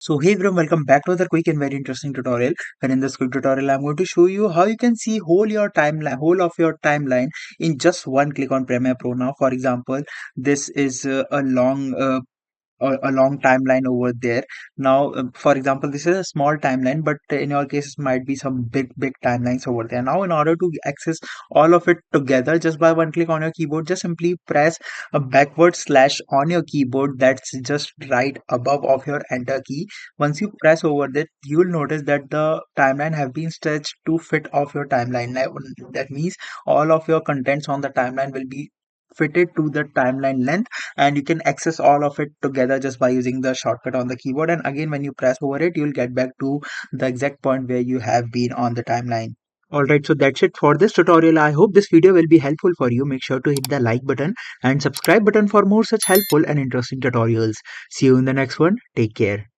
So hey everyone, welcome back to another quick and very interesting tutorial. And in this quick tutorial, I'm going to show you how you can see whole of your timeline in just one click on Premiere Pro. Now, for example, this is a long timeline over there. Now, for example, this is a small timeline, but in your case, it might be some big timelines over there. Now, in order to access all of it together just by one click on your keyboard, just simply press a backward slash on your keyboard that's just right above of your enter key. Once you press over that, you will notice that the timeline have been stretched to fit of your timeline. That means all of your contents on the timeline will be fitted to the timeline length, and you can access all of it together just by using the shortcut on the keyboard. And again, when you press over it, you'll get back to the exact point where you have been on the timeline. Alright, so that's it for this tutorial. I hope this video will be helpful for you. Make sure to hit the like button and subscribe button for more such helpful and interesting tutorials. See you in the next one. Take care.